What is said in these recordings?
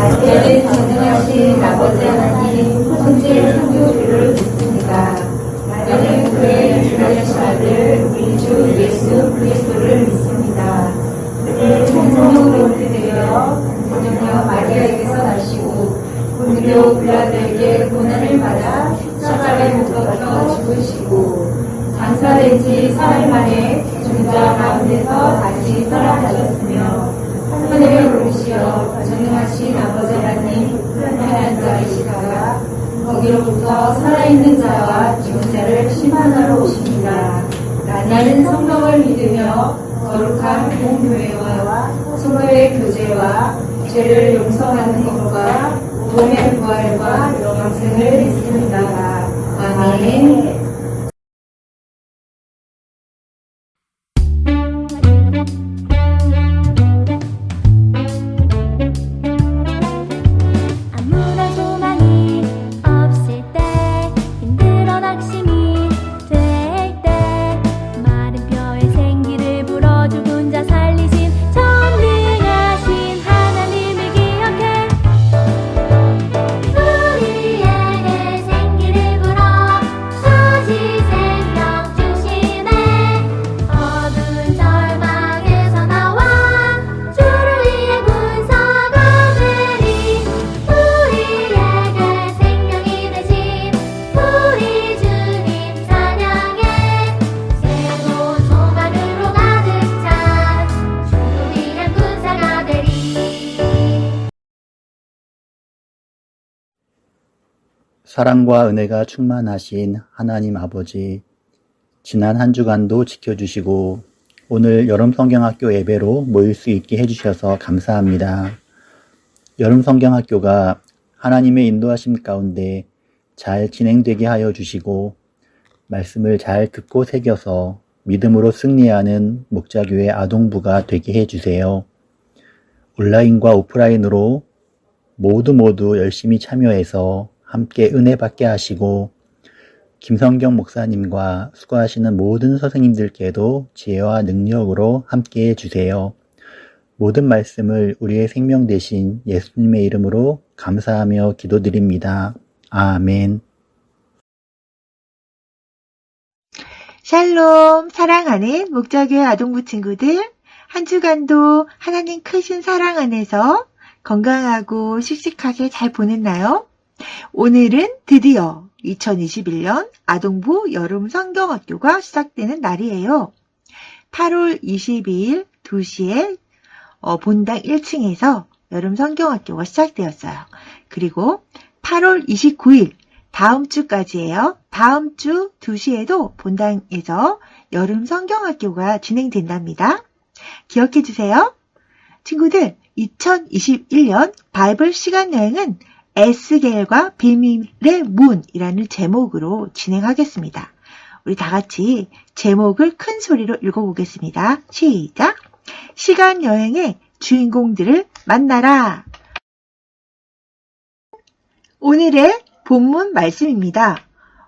나는 전능하신 아버지 하나님 천지의 창조주를 믿습니다. 나는 그의 유일하신 아들 우리 주 예수 그리스도를 믿습니다. 그는 성령으로 되어 성령 마리아에게서 나시고 본디오 빌라도에게 고난을 받아 십자가에 못 박혀 죽으시고 장사된 지 4일 만에 죽자 가운데서 다시 살아나셨으며 하늘에 오르시어 전능하신 아버지 하나님 하나님 자이시다가 거기로부터 살아있는 자와 죽은 자를 심판하러 오십니다. 나는 성령을 믿으며 거룩한 공교회와 성도의 교제와 죄를 용서하는 것과 몸의 부활과 영생을 믿습니다. 아멘. 아무런 소망이 없을 때 힘들어 낙심이 될 때 마른 뼈에 생기를 불어 죽은 자 살리신 전능하신 하나님을 기억해 우리에게 생기를 불어 다시 생명 주시네 어두운 절망에서 나와 주를 위해 군사가 되리 우리에게 생명이 되신 우리 주님 찬양해 새로운 소망으로 가득 찬 주를 위한 군사가 되리. 사랑과 은혜가 충만하신 하나님 아버지, 지난 한 주간도 지켜주시고 오늘 여름성경학교 예배로 모일 수 있게 해주셔서 감사합니다. 여름성경학교가 하나님의 인도하심 가운데 잘 진행되게 하여 주시고 말씀을 잘 듣고 새겨서 믿음으로 승리하는 목자교회 아동부가 되게 해주세요. 온라인과 오프라인으로 모두 열심히 참여해서 함께 은혜 받게 하시고 김성경 목사님과 수고하시는 모든 선생님들께도 지혜와 능력으로 함께 해주세요. 모든 말씀을 우리의 생명 되신 예수님의 이름으로 감사하며 기도드립니다. 아멘. 샬롬, 사랑하는 목자교회 아동부 친구들, 한 주간도 하나님 크신 사랑 안에서 건강하고 씩씩하게 잘 보냈나요? 오늘은 드디어 2021년 아동부 여름 성경학교가 시작되는 날이에요. 8월 22일 2시에 본당 1층에서 여름 성경학교가 시작되었어요. 그리고 8월 29일 다음 주까지예요. 다음 주 2시에도 본당에서 여름 성경학교가 진행된답니다. 기억해 주세요. 친구들, 2021년 바이블 시간 여행은 에스겔과 비밀의 문이라는 제목으로 진행하겠습니다. 우리 다 같이 제목을 큰 소리로 읽어보겠습니다. 시작! 시간 여행의 주인공들을 만나라. 오늘의 본문 말씀입니다.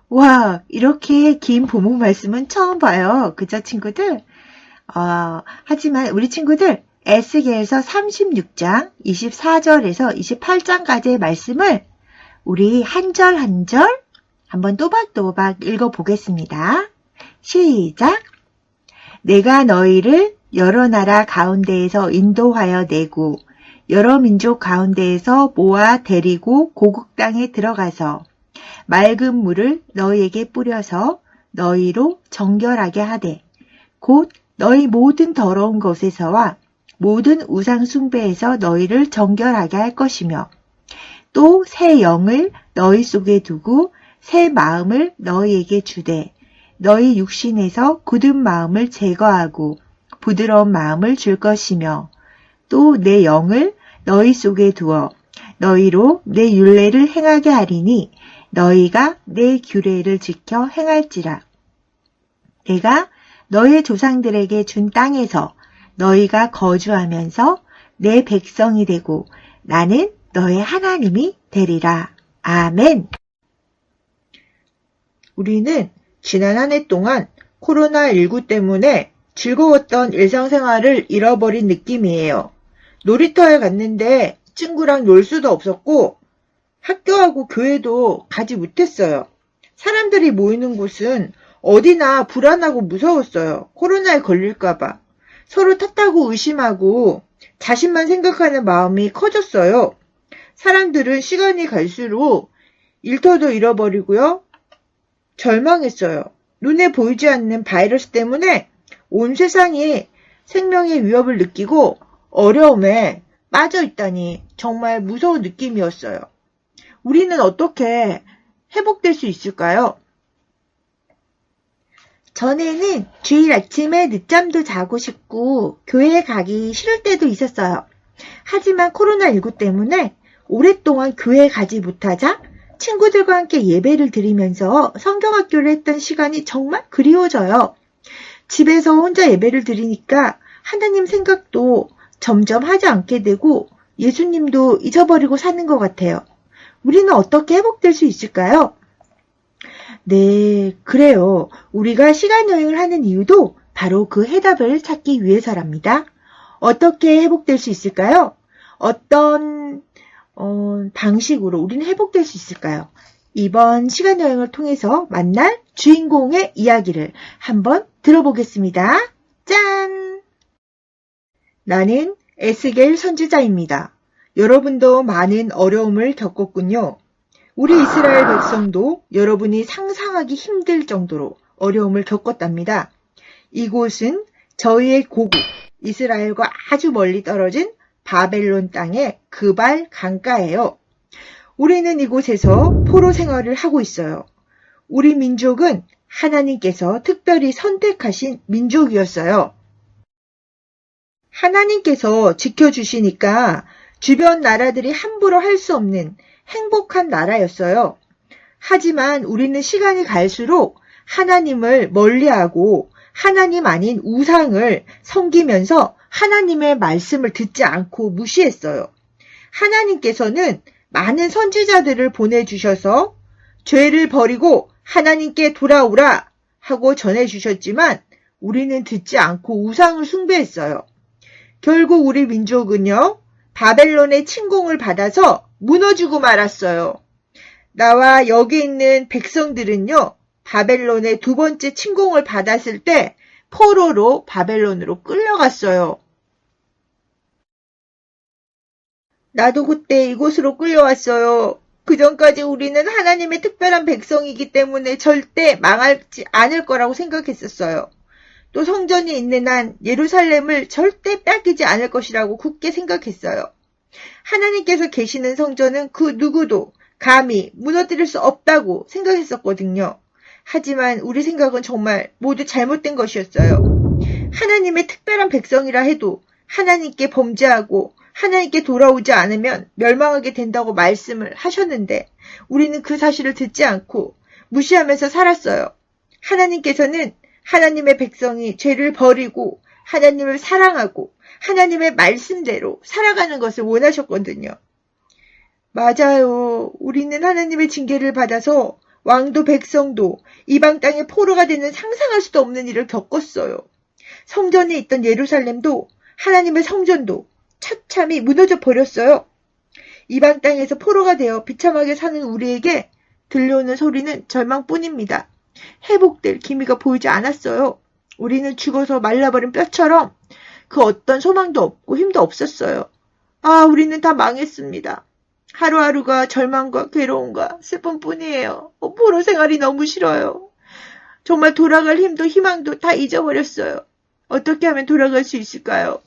와, 이렇게 긴 본문 말씀은 처음 봐요. 그죠, 친구들? 하지만 우리 친구들 에스겔서 36장 24절에서 28장까지의 말씀을 우리 한 절 한 절 한번 또박또박 읽어보겠습니다. 시작! 내가 너희를 여러 나라 가운데에서 인도하여 내고 여러 민족 가운데에서 모아 데리고 고국 땅에 들어가서 맑은 물을 너희에게 뿌려서 너희로 정결하게 하되 곧 너희 모든 더러운 것에서와 모든 우상 숭배에서 너희를 정결하게 할 것이며 또 새 영을 너희 속에 두고 새 마음을 너희에게 주되 너희 육신에서 굳은 마음을 제거하고 부드러운 마음을 줄 것이며 또 내 영을 너희 속에 두어 너희로 내 율례를 행하게 하리니 너희가 내 규례를 지켜 행할지라. 내가 너희 조상들에게 준 땅에서 너희가 거주하면서 내 백성이 되고 나는 너의 하나님이 되리라. 아멘. 우리는 지난 한 해 동안 코로나19 때문에 즐거웠던 일상생활을 잃어버린 느낌이에요. 놀이터에 갔는데 친구랑 놀 수도 없었고 학교하고 교회도 가지 못했어요. 사람들이 모이는 곳은 어디나 불안하고 무서웠어요. 코로나에 걸릴까봐. 서로 탓하고 의심하고 자신만 생각하는 마음이 커졌어요. 사람들은 시간이 갈수록 일터도 잃어버리고요. 절망했어요. 눈에 보이지 않는 바이러스 때문에 온 세상이 생명의 위협을 느끼고 어려움에 빠져 있다니 정말 무서운 느낌이었어요. 우리는 어떻게 회복될 수 있을까요? 전에는 주일 아침에 늦잠도 자고 싶고 교회에 가기 싫을 때도 있었어요. 하지만 코로나19 때문에 오랫동안 교회에 가지 못하자 친구들과 함께 예배를 드리면서 성경학교를 했던 시간이 정말 그리워져요. 집에서 혼자 예배를 드리니까 하나님 생각도 점점 하지 않게 되고 예수님도 잊어버리고 사는 것 같아요. 우리는 어떻게 회복될 수 있을까요? 네, 그래요. 우리가 시간여행을 하는 이유도 바로 그 해답을 찾기 위해서랍니다. 어떻게 회복될 수 있을까요? 어떤 방식으로 우리는 회복될 수 있을까요? 이번 시간여행을 통해서 만날 주인공의 이야기를 한번 들어보겠습니다. 짠! 나는 에스겔 선지자입니다. 여러분도 많은 어려움을 겪었군요. 우리 이스라엘 백성도 여러분이 상상하기 힘들 정도로 어려움을 겪었답니다. 이곳은 저희의 고국 이스라엘과 아주 멀리 떨어진 바벨론 땅의 그발 강가예요. 우리는 이곳에서 포로 생활을 하고 있어요. 우리 민족은 하나님께서 특별히 선택하신 민족이었어요. 하나님께서 지켜주시니까 주변 나라들이 함부로 할 수 없는 행복한 나라였어요. 하지만 우리는 시간이 갈수록 하나님을 멀리하고 하나님 아닌 우상을 섬기면서 하나님의 말씀을 듣지 않고 무시했어요. 하나님께서는 많은 선지자들을 보내주셔서 죄를 버리고 하나님께 돌아오라 하고 전해주셨지만 우리는 듣지 않고 우상을 숭배했어요. 결국 우리 민족은요, 바벨론의 침공을 받아서 무너지고 말았어요. 나와 여기 있는 백성들은요, 바벨론의 두 번째 침공을 받았을 때 포로로 바벨론으로 끌려갔어요. 나도 그때 이곳으로 끌려왔어요. 그 전까지 우리는 하나님의 특별한 백성이기 때문에 절대 망하지 않을 거라고 생각했었어요. 또 성전이 있는 한 예루살렘을 절대 뺏기지 않을 것이라고 굳게 생각했어요. 하나님께서 계시는 성전은 그 누구도 감히 무너뜨릴 수 없다고 생각했었거든요. 하지만 우리 생각은 정말 모두 잘못된 것이었어요. 하나님의 특별한 백성이라 해도 하나님께 범죄하고 하나님께 돌아오지 않으면 멸망하게 된다고 말씀을 하셨는데 우리는 그 사실을 듣지 않고 무시하면서 살았어요. 하나님께서는 하나님의 백성이 죄를 버리고 하나님을 사랑하고 하나님의 말씀대로 살아가는 것을 원하셨거든요. 맞아요. 우리는 하나님의 징계를 받아서 왕도 백성도 이방 땅의 포로가 되는 상상할 수도 없는 일을 겪었어요. 성전에 있던 예루살렘도 하나님의 성전도 처참히 무너져 버렸어요. 이방 땅에서 포로가 되어 비참하게 사는 우리에게 들려오는 소리는 절망뿐입니다. 회복될 기미가 보이지 않았어요. 우리는 죽어서 말라버린 뼈처럼 그 어떤 소망도 없고 힘도 없었어요. 우리는 다 망했습니다. 하루하루가 절망과 괴로움과 슬픔뿐이에요. 포로 생활이 너무 싫어요. 정말 돌아갈 힘도 희망도 다 잊어버렸어요. 어떻게 하면 돌아갈 수 있을까요?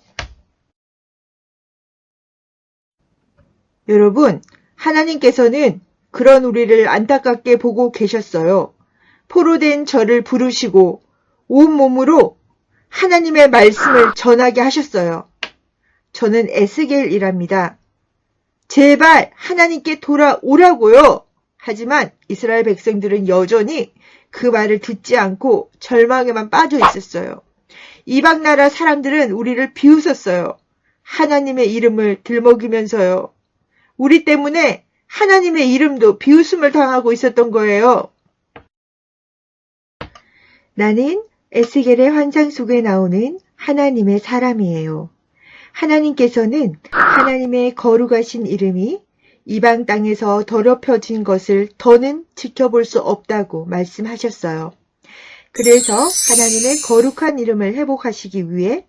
여러분, 하나님께서는 그런 우리를 안타깝게 보고 계셨어요. 포로된 저를 부르시고 온몸으로 하나님의 말씀을 전하게 하셨어요. 저는 에스겔이랍니다. 제발 하나님께 돌아오라고요. 하지만 이스라엘 백성들은 여전히 그 말을 듣지 않고 절망에만 빠져 있었어요. 이방 나라 사람들은 우리를 비웃었어요. 하나님의 이름을 들먹이면서요. 우리 때문에 하나님의 이름도 비웃음을 당하고 있었던 거예요. 나는 에스겔의 환상 속에 나오는 하나님의 사람이에요. 하나님께서는 하나님의 거룩하신 이름이 이방 땅에서 더럽혀진 것을 더는 지켜볼 수 없다고 말씀하셨어요. 그래서 하나님의 거룩한 이름을 회복하시기 위해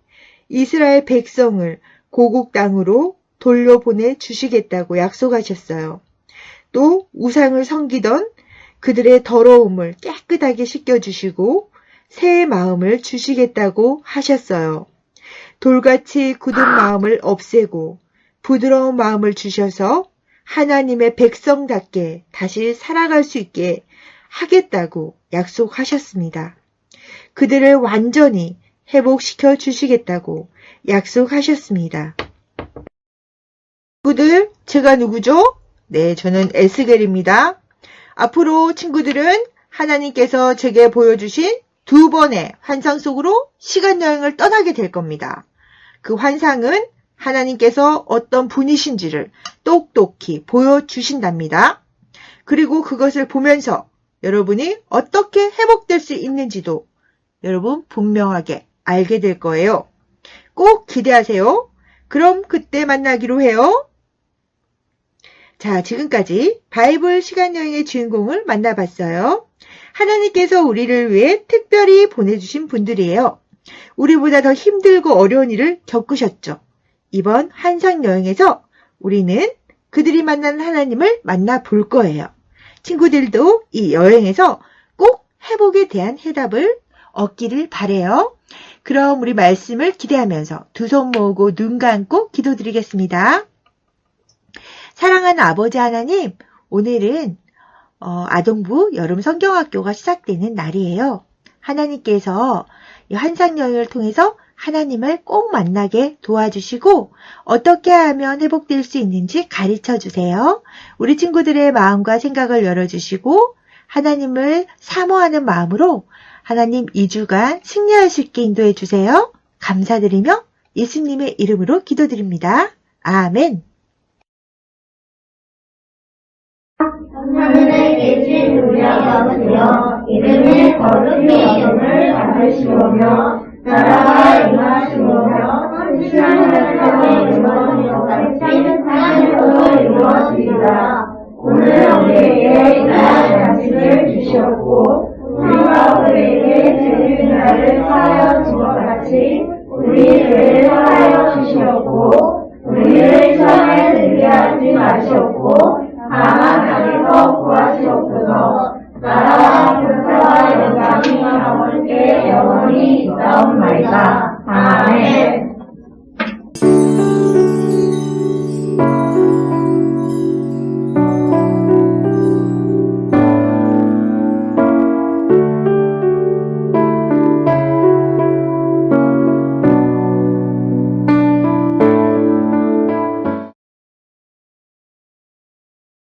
이스라엘 백성을 고국 땅으로 돌려보내 주시겠다고 약속하셨어요. 또 우상을 섬기던 그들의 더러움을 깨끗하게 씻겨주시고 새 마음을 주시겠다고 하셨어요. 돌같이 굳은 마음을 없애고 부드러운 마음을 주셔서 하나님의 백성답게 다시 살아갈 수 있게 하겠다고 약속하셨습니다. 그들을 완전히 회복시켜 주시겠다고 약속하셨습니다. 친구들, 제가 누구죠? 네, 저는 에스겔입니다. 앞으로 친구들은 하나님께서 제게 보여주신 2번의 환상 속으로 시간여행을 떠나게 될 겁니다. 그 환상은 하나님께서 어떤 분이신지를 똑똑히 보여주신답니다. 그리고 그것을 보면서 여러분이 어떻게 회복될 수 있는지도 여러분 분명하게 알게 될 거예요. 꼭 기대하세요. 그럼 그때 만나기로 해요. 자, 지금까지 바이블 시간여행의 주인공을 만나봤어요. 하나님께서 우리를 위해 특별히 보내주신 분들이에요. 우리보다 더 힘들고 어려운 일을 겪으셨죠. 이번 환상여행에서 우리는 그들이 만난 하나님을 만나볼 거예요. 친구들도 이 여행에서 꼭 회복에 대한 해답을 얻기를 바래요. 그럼 우리 말씀을 기대하면서 두 손 모으고 눈 감고 기도드리겠습니다. 사랑하는 아버지 하나님, 오늘은 아동부 여름 성경학교가 시작되는 날이에요. 하나님께서 이 환상여행을 통해서 하나님을 꼭 만나게 도와주시고 어떻게 하면 회복될 수 있는지 가르쳐 주세요. 우리 친구들의 마음과 생각을 열어주시고 하나님을 사모하는 마음으로 하나님 2주간 승리할 수 있게 인도해 주세요. 감사드리며 예수님의 이름으로 기도드립니다. 아멘. 하늘에 계신 우리 아버지여, 이름이 거룩히 여김을 받으시오며 나라가 임하시오며 뜻이 하늘에서 이루어진 것 같이 땅에서도 이루어지리라. 오늘 우리에게 일용할 양식을 주시옵고 우리가 우리에게 죄를 사하여 준 것 같이 우리 죄를 사하여 주시옵고